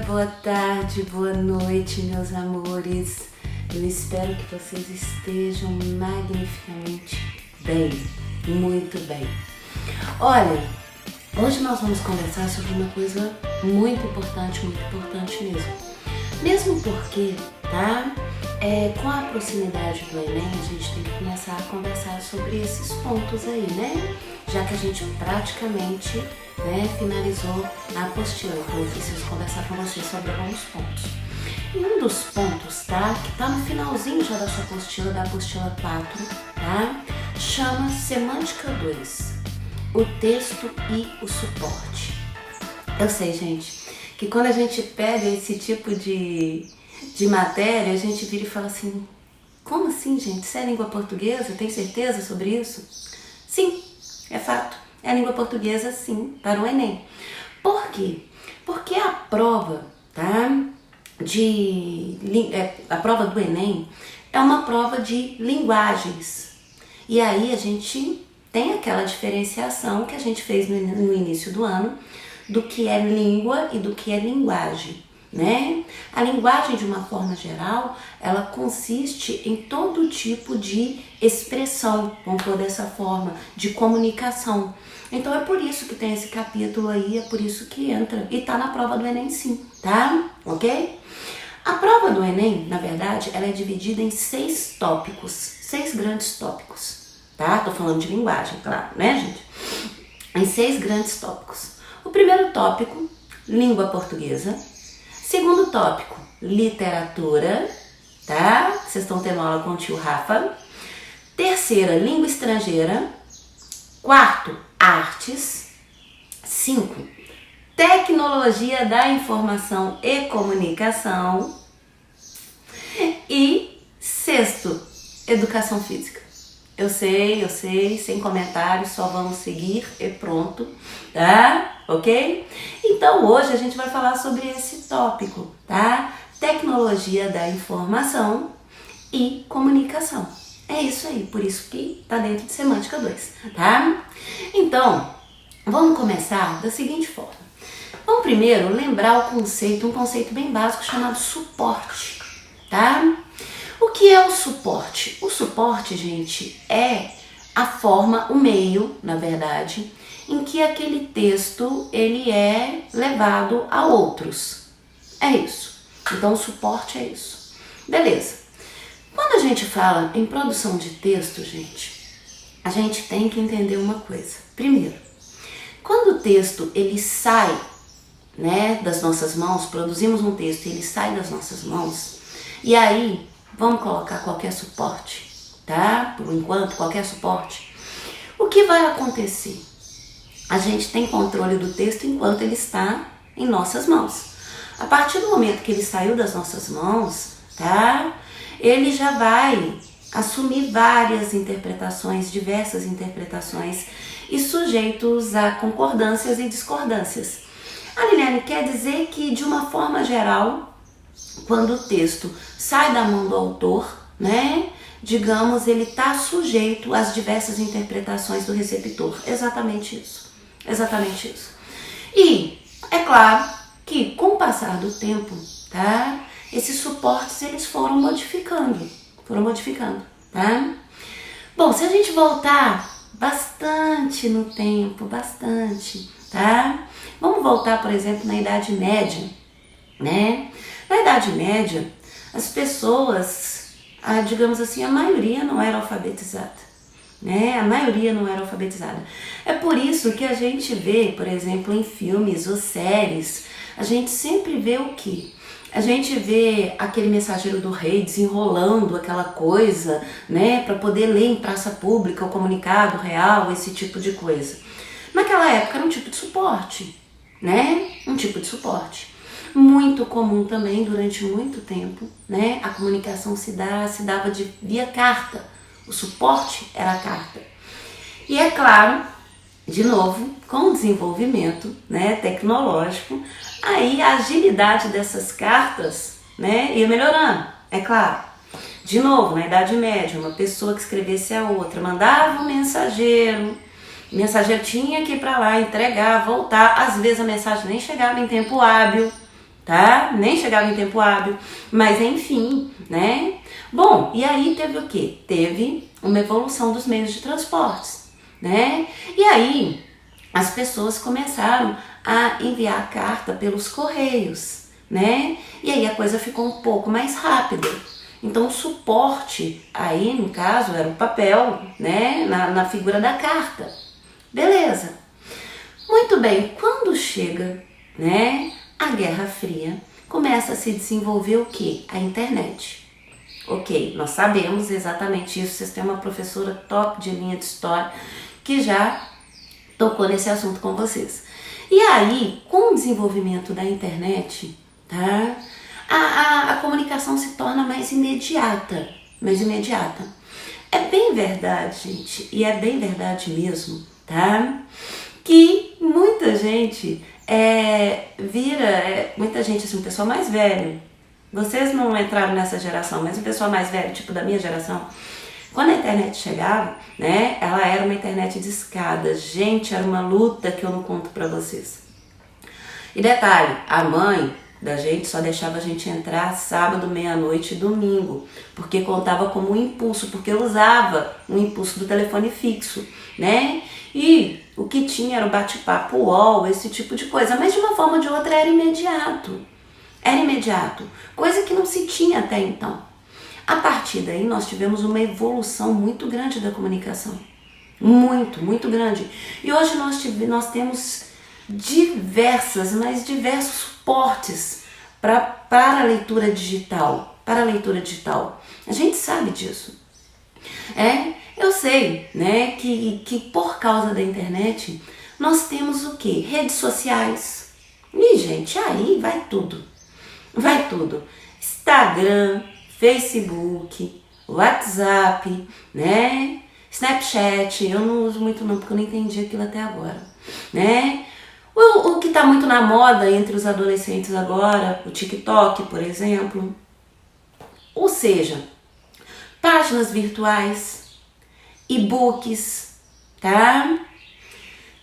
boa tarde, boa noite, meus amores. Eu espero que vocês estejam magnificamente bem, muito bem. Olha, hoje nós vamos conversar sobre uma coisa muito importante mesmo. Mesmo porque, tá? Com a proximidade do Enem, a gente tem que começar a conversar sobre esses pontos aí, né? Já que a gente praticamente finalizou a apostila, então eu preciso conversar com vocês sobre alguns pontos. E um dos pontos, tá? Que tá no finalzinho já da sua apostila, da apostila 4, tá? Chama Semântica 2, o texto e o suporte. Eu sei, gente, que quando a gente pega esse tipo de matéria, a gente vira e fala assim, como assim, gente? Isso é língua portuguesa? Tem certeza sobre isso? Sim, é fato. É a língua portuguesa, sim, para o Enem. Por quê? Porque a prova, tá? A prova do Enem é uma prova de linguagens. E aí a gente tem aquela diferenciação que a gente fez no início do ano do que é língua e do que é linguagem, né? A linguagem, de uma forma geral, ela consiste em todo tipo de expressão, vamos pôr dessa forma, de comunicação. Então é por isso que tem esse capítulo aí, é por isso que entra e tá na prova do Enem, sim, tá? Ok? A prova do Enem, na verdade, ela é dividida em 6 tópicos, 6 grandes tópicos, tá? Tô falando de linguagem, claro, né, gente? Em 6 grandes tópicos. O primeiro tópico, língua portuguesa. Segundo tópico, literatura, tá? Vocês estão tendo aula com o tio Rafa. Terceira, língua estrangeira. Quarto, artes. 5, tecnologia da informação e comunicação. E sexto, educação física. Eu sei, sem comentários, só vamos seguir e pronto, tá? Ok? Então hoje a gente vai falar sobre esse tópico, tá? Tecnologia da informação e comunicação. É isso aí, por isso que tá dentro de Semântica 2, tá? Então, vamos começar da seguinte forma. Vamos primeiro lembrar um conceito bem básico chamado suporte, tá? O que é o suporte? O suporte, gente, é a forma, o meio, na verdade, em que aquele texto ele é levado a outros. É isso. Então, o suporte é isso. Beleza. Quando a gente fala em produção de texto, gente, a gente tem que entender uma coisa. Primeiro, quando o texto ele sai, né, das nossas mãos, produzimos um texto e ele sai das nossas mãos, e aí vamos colocar qualquer suporte, tá? Por enquanto, qualquer suporte. O que vai acontecer? A gente tem controle do texto enquanto ele está em nossas mãos. A partir do momento que ele saiu das nossas mãos, tá? Ele já vai assumir várias interpretações, diversas interpretações e sujeitos a concordâncias e discordâncias. A Liliane quer dizer que, de uma forma geral, quando o texto sai da mão do autor, né, digamos, ele está sujeito às diversas interpretações do receptor. Exatamente isso. Exatamente isso. E é claro que, com o passar do tempo, tá, esses suportes eles foram modificando, tá? Bom, se a gente voltar bastante no tempo, tá? Vamos voltar, por exemplo, na Idade Média, né? Na Idade Média, as pessoas, digamos assim, a maioria não era alfabetizada, né? A maioria não era alfabetizada. É por isso que a gente vê, por exemplo, em filmes ou séries, a gente sempre vê o quê? A gente vê aquele mensageiro do rei desenrolando aquela coisa, né? Para poder ler em praça pública o comunicado real, esse tipo de coisa. Naquela época era um tipo de suporte, né? Um tipo de suporte. Muito comum também durante muito tempo, né? A comunicação se dava via carta. O suporte era a carta. E é claro, de novo, com o desenvolvimento, né, tecnológico, aí a agilidade dessas cartas, né, ia melhorando, é claro. De novo, na Idade Média, uma pessoa que escrevesse a outra, mandava um mensageiro, o mensageiro tinha que ir para lá, entregar, voltar, às vezes a mensagem nem chegava em tempo hábil, tá? Nem chegava em tempo hábil, mas enfim, né? Bom, e aí teve o quê? Teve uma evolução dos meios de transportes, né? E aí as pessoas começaram a enviar carta pelos correios, né? E aí a coisa ficou um pouco mais rápida. Então o suporte aí, no caso, era o papel, né? Na figura da carta. Beleza. Muito bem, quando chega, né, a Guerra Fria, começa a se desenvolver o quê? A internet. Ok, nós sabemos exatamente isso, vocês têm uma professora top de linha de história que já tocou nesse assunto com vocês. E aí, com o desenvolvimento da internet, tá, a comunicação se torna mais imediata, É bem verdade, gente, e é bem verdade mesmo, tá, que muita gente muita gente, assim, um pessoal mais velho, vocês não entraram nessa geração, mas o pessoal mais velho, tipo da minha geração, quando a internet chegava, né, ela era uma internet de escada. Gente, era uma luta que eu não conto pra vocês. E detalhe, a mãe da gente só deixava a gente entrar sábado, meia-noite e domingo, porque contava como um impulso, porque eu usava um impulso do telefone fixo, né? E o que tinha era o bate-papo UOL, esse tipo de coisa, mas de uma forma ou de outra era imediato. Era imediato, coisa que não se tinha até então. A partir daí nós tivemos uma evolução muito grande da comunicação. Muito grande. E hoje nós temos diversos suportes para a leitura digital. A gente sabe disso. Eu sei, né, que por causa da internet nós temos o quê? Redes sociais. E, gente, aí vai tudo. Instagram, Facebook, WhatsApp, né? Snapchat, eu não uso muito não, porque eu não entendi aquilo até agora, né? O que tá muito na moda entre os adolescentes agora, o TikTok, por exemplo. Ou seja, páginas virtuais, e-books, tá?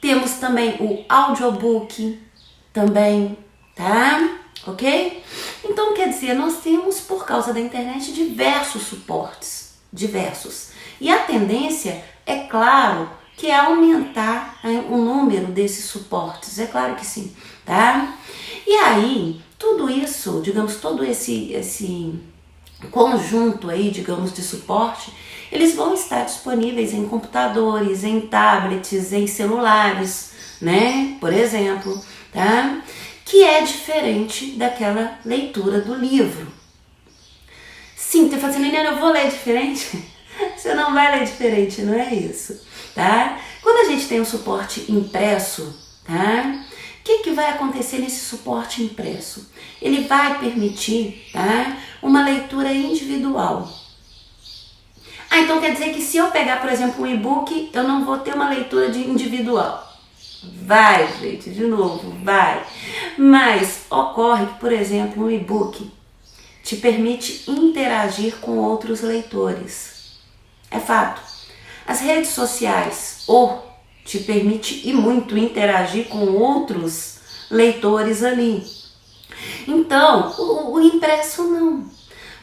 Temos também o audiobook, também, tá? Ok? Então, quer dizer, nós temos, por causa da internet, diversos suportes, E a tendência, é claro, que é aumentar o número desses suportes, é claro que sim, tá? E aí, tudo isso, digamos, todo esse conjunto aí, digamos, de suporte, eles vão estar disponíveis em computadores, em tablets, em celulares, né? Por exemplo, tá? Que é diferente daquela leitura do livro. Sim, você fala assim, Liliana, eu vou ler diferente? Você não vai ler diferente, não é isso, tá? Quando a gente tem um suporte impresso, tá? O que vai acontecer nesse suporte impresso? Ele vai permitir, tá, uma leitura individual. Então quer dizer que se eu pegar, por exemplo, um e-book, eu não vou ter uma leitura individual. Vai, gente, de novo, vai. Mas ocorre que, por exemplo, um e-book te permite interagir com outros leitores. É fato. As redes sociais te permite e muito interagir com outros leitores ali. Então, o impresso não.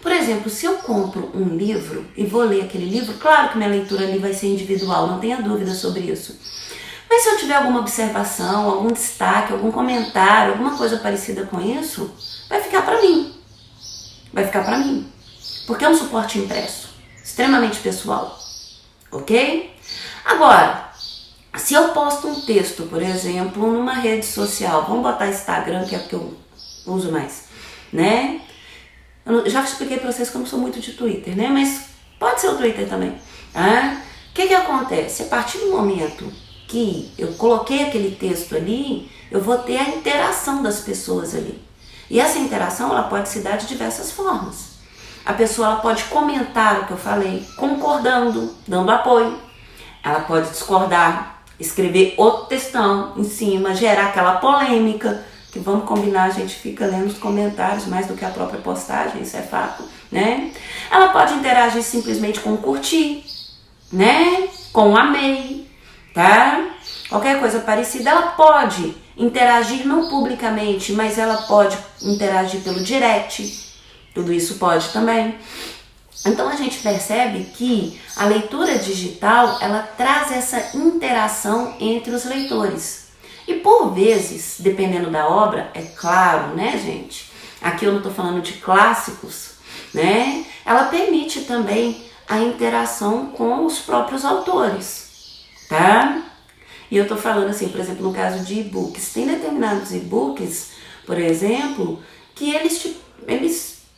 Por exemplo, se eu compro um livro e vou ler aquele livro, claro que minha leitura ali vai ser individual, não tenha dúvida sobre isso. Mas se eu tiver alguma observação, algum destaque, algum comentário, alguma coisa parecida com isso, vai ficar para mim. Porque é um suporte impresso, extremamente pessoal. Ok? Agora, se eu posto um texto, por exemplo, numa rede social, vamos botar Instagram, que é o que eu uso mais, né? Eu já expliquei para vocês que eu não sou muito de Twitter, né? Mas pode ser o Twitter também. O que acontece? A partir do momento que eu coloquei aquele texto ali, eu vou ter a interação das pessoas ali. E essa interação, ela pode se dar de diversas formas. A pessoa, ela pode comentar o que eu falei, concordando, dando apoio. Ela pode discordar, escrever outro textão em cima, gerar aquela polêmica, que vamos combinar, a gente fica lendo os comentários mais do que a própria postagem, isso é fato, né? Ela pode interagir simplesmente com curtir, né? Com amei, tá? qualquer coisa parecida, ela pode interagir não publicamente, mas ela pode interagir pelo direct, tudo isso pode também. Então a gente percebe que a leitura digital, ela traz essa interação entre os leitores. E por vezes, dependendo da obra, é claro, né, gente? Aqui eu não estou falando de clássicos, né? Ela permite também a interação com os próprios autores, tá? E eu estou falando assim, por exemplo, no caso de e-books. Tem determinados e-books, por exemplo, que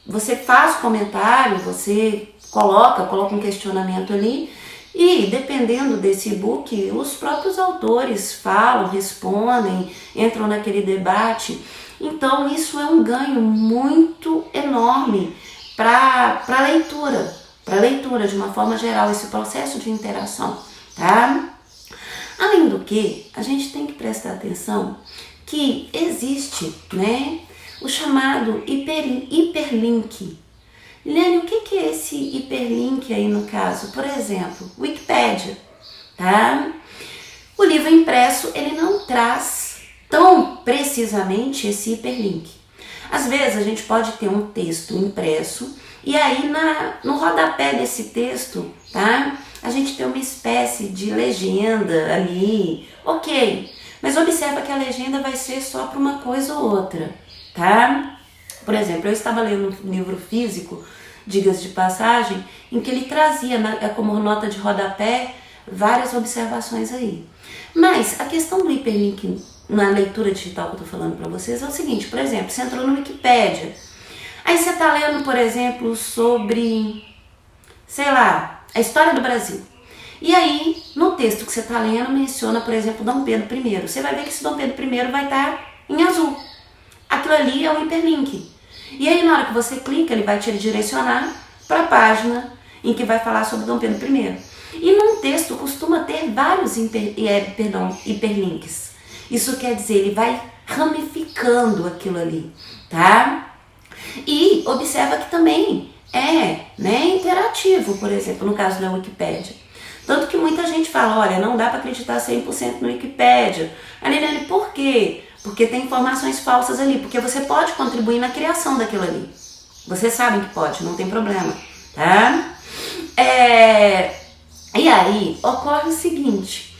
você faz comentário, você coloca um questionamento ali e dependendo desse e-book, os próprios autores falam, respondem, entram naquele debate. Então isso é um ganho muito enorme para a leitura de uma forma geral, esse processo de interação, tá? Além do que, a gente tem que prestar atenção que existe, né, o chamado hiperlink. Liliane, o que é esse hiperlink aí no caso? Por exemplo, Wikipédia, tá? O livro impresso, ele não traz tão precisamente esse hiperlink. Às vezes a gente pode ter um texto impresso e aí no rodapé desse texto, tá? A gente tem uma espécie de legenda ali, ok. Mas observa que a legenda vai ser só para uma coisa ou outra, tá? Por exemplo, eu estava lendo um livro físico, diga-se de passagem, em que ele trazia como nota de rodapé várias observações aí. Mas a questão do hiperlink na leitura digital que eu estou falando para vocês é o seguinte, por exemplo, você entrou no Wikipédia, aí você está lendo, por exemplo, sobre, sei lá, a história do Brasil. E aí, no texto que você está lendo, menciona, por exemplo, Dom Pedro I. Você vai ver que esse Dom Pedro I vai estar em azul. Aquilo ali é um hiperlink. E aí, na hora que você clica, ele vai te direcionar para a página em que vai falar sobre Dom Pedro I. E num texto costuma ter vários hiperlinks. Isso quer dizer, ele vai ramificando aquilo ali, tá? E observa que também é, né, interativo, por exemplo, no caso da Wikipédia. Tanto que muita gente fala, olha, não dá para acreditar 100% no Wikipédia. Liliane, por quê? Porque tem informações falsas ali, porque você pode contribuir na criação daquilo ali. Vocês sabem que pode, não tem problema, tá? E aí ocorre o seguinte,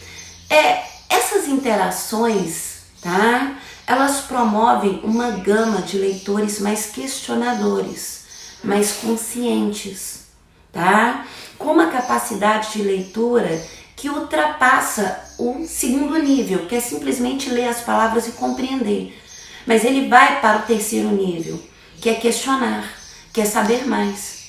essas interações, tá? Elas promovem uma gama de leitores mais questionadores, mais conscientes, tá? Com uma capacidade de leitura que ultrapassa o segundo nível, que é simplesmente ler as palavras e compreender. Mas ele vai para o terceiro nível, que é questionar, que é saber mais.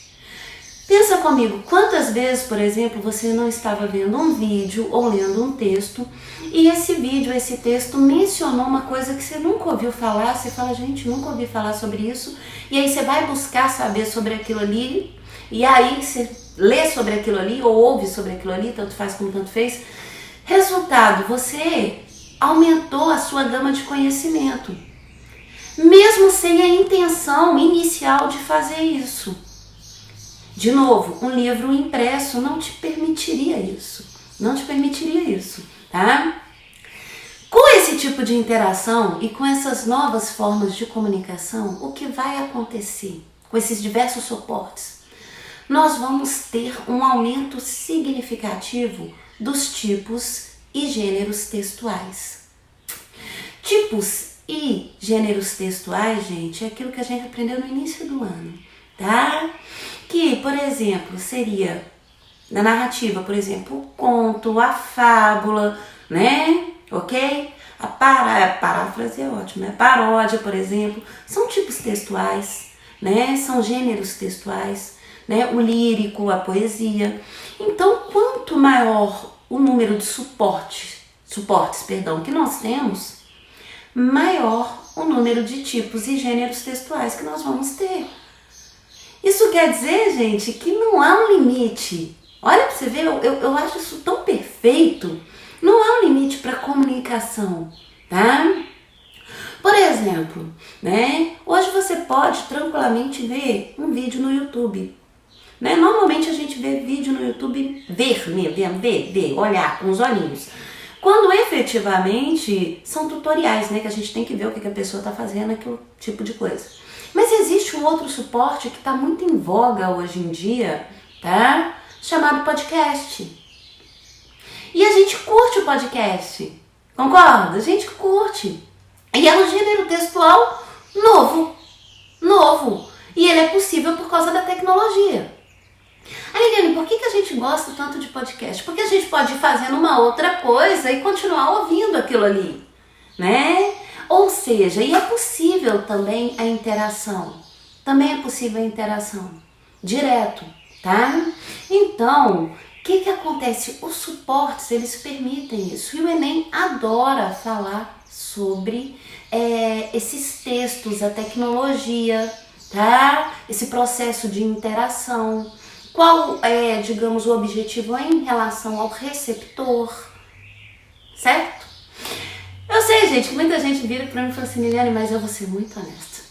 Pensa comigo, quantas vezes, por exemplo, você não estava vendo um vídeo ou lendo um texto e esse vídeo, esse texto mencionou uma coisa que você nunca ouviu falar, você fala, gente, nunca ouvi falar sobre isso, e aí você vai buscar saber sobre aquilo ali, e aí você lê sobre aquilo ali ou ouve sobre aquilo ali, tanto faz como tanto fez. Resultado, você aumentou a sua gama de conhecimento, mesmo sem a intenção inicial de fazer isso. De novo, um livro impresso não te permitiria isso, tá? Com esse tipo de interação e com essas novas formas de comunicação, o que vai acontecer com esses diversos suportes? Nós vamos ter um aumento significativo dos tipos e gêneros textuais. Tipos e gêneros textuais, gente, é aquilo que a gente aprendeu no início do ano, tá? Que, por exemplo, seria na narrativa, por exemplo, o conto, a fábula, né? Ok? A paráfrase é ótima, né? Paródia, por exemplo, são tipos textuais, né? São gêneros textuais, né? O lírico, a poesia. Então, quanto maior o número de suportes que nós temos, maior o número de tipos e gêneros textuais que nós vamos ter. Isso quer dizer, gente, que não há um limite. Olha para você ver, eu acho isso tão perfeito. Não há um limite para a comunicação, tá? Por exemplo, né? Hoje você pode tranquilamente ver um vídeo no YouTube. Né? Normalmente a gente vê vídeo no YouTube, olhar com os olhinhos. Quando efetivamente são tutoriais, né? Que a gente tem que ver o que a pessoa está fazendo, aquele tipo de coisa. Mas existe um outro suporte que está muito em voga hoje em dia, tá? Chamado podcast. E a gente curte o podcast, concorda? A gente curte. E é um gênero textual novo. E ele é possível por causa da tecnologia. Liliane, por que a gente gosta tanto de podcast? Porque a gente pode ir fazendo uma outra coisa e continuar ouvindo aquilo ali, né? Ou seja, e é possível também a interação. Também é possível a interação direto, tá? Então, o que acontece? Os suportes, eles permitem isso. E o Enem adora falar sobre esses textos, a tecnologia, tá? Esse processo de interação. Qual é, digamos, o objetivo em relação ao receptor, certo? Eu sei, gente, que muita gente vira pra mim e fala assim, Liliane, mas eu vou ser muito honesta.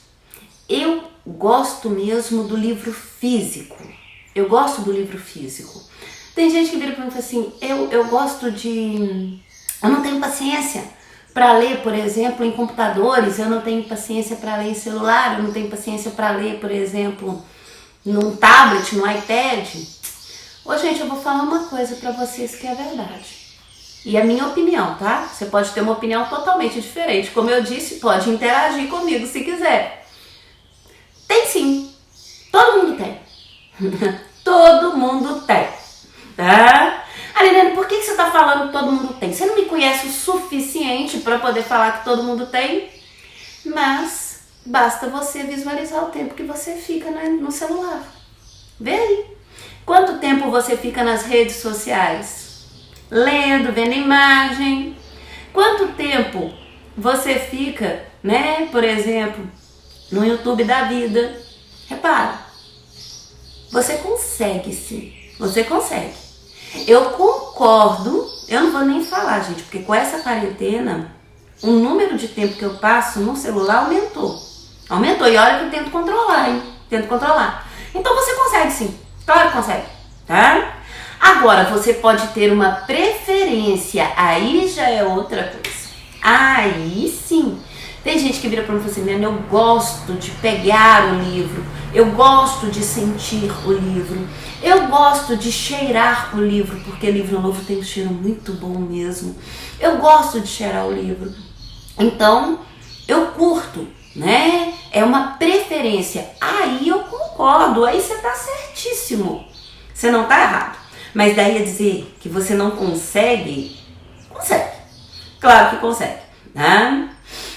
Eu gosto mesmo do livro físico. Eu gosto do livro físico. Tem gente que vira pra mim e fala assim, eu gosto de... Eu não tenho paciência para ler, por exemplo, em computadores, eu não tenho paciência para ler em celular, eu não tenho paciência para ler, por exemplo, num tablet, no iPad. Ô, gente, eu vou falar uma coisa para vocês que é verdade. E a minha opinião, tá? Você pode ter uma opinião totalmente diferente. Como eu disse, pode interagir comigo se quiser. Tem sim. Todo mundo tem. Todo mundo tem. Tá? Liliane, por que você está falando que todo mundo tem? Você não me conhece o suficiente para poder falar que todo mundo tem? Mas basta você visualizar o tempo que você fica no celular. Vê aí. Quanto tempo você fica nas redes sociais? Lendo, vendo imagem. Quanto tempo você fica, né, por exemplo, no YouTube da vida? Repara. Você consegue sim. Você consegue. Eu concordo, eu não vou nem falar, gente, porque com essa quarentena, o número de tempo que eu passo no celular aumentou. Aumentou, e olha que eu tento controlar, hein? Tento controlar. Então você consegue sim, claro que consegue, tá? Agora, você pode ter uma preferência, aí já é outra coisa. Aí sim. Tem gente que vira pra mim e fala assim, Liliane, eu gosto de pegar o livro, eu gosto de sentir o livro, eu gosto de cheirar o livro, porque livro novo tem um cheiro muito bom mesmo. Eu gosto de cheirar o livro. Então, eu curto, né? É uma preferência. Aí eu concordo, aí você tá certíssimo. Você não tá errado. Mas daí a dizer que você não consegue, consegue. Claro que consegue, né?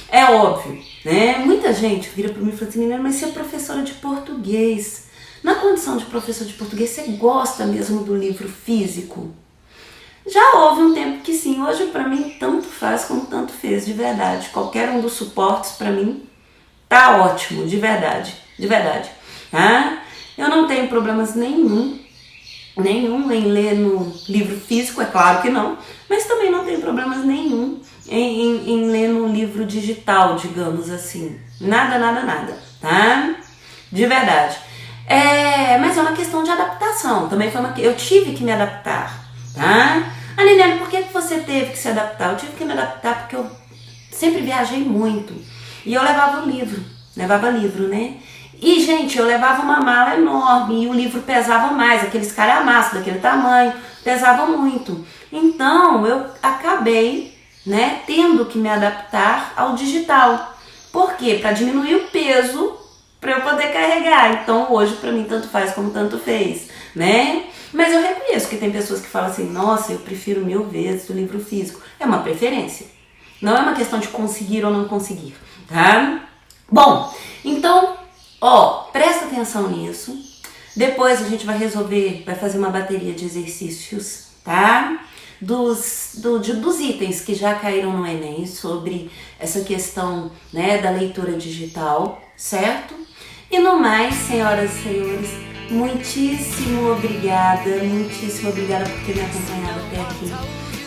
É óbvio, né? Muita gente vira para mim e fala assim, mas você é professora de português. Na condição de professor de português, você gosta mesmo do livro físico? Já houve um tempo que sim, hoje para mim tanto faz como tanto fez, de verdade. Qualquer um dos suportes para mim tá ótimo, de verdade, tá? Eu não tenho problemas nenhum em ler no livro físico, é claro que não, mas também não tenho problemas nenhum em ler no livro digital, digamos assim. Nada, tá? De verdade. Mas é uma questão de adaptação, também eu tive que me adaptar, tá? Liliane, por que você teve que se adaptar? Eu tive que me adaptar porque eu sempre viajei muito e eu levava livro, né? E, gente, eu levava uma mala enorme e o livro pesava mais, aqueles calhamaços daquele tamanho, pesava muito. Então, eu acabei, né, tendo que me adaptar ao digital. Por quê? Para diminuir o peso, para eu poder carregar. Então, hoje, para mim, tanto faz como tanto fez, né? Mas eu reconheço que tem pessoas que falam assim, nossa, eu prefiro 1000 vezes o livro físico. É uma preferência. Não é uma questão de conseguir ou não conseguir, tá? Bom, então... presta atenção nisso. Depois a gente vai fazer uma bateria de exercícios, tá? Dos itens que já caíram no Enem sobre essa questão, né, da leitura digital, certo? E no mais, senhoras e senhores, muitíssimo obrigada por ter me acompanhado até aqui.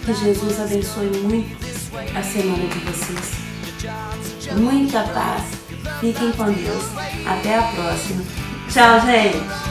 Que Jesus abençoe muito a semana de vocês. Muita paz. Fiquem com Deus. Até a próxima. Tchau, gente.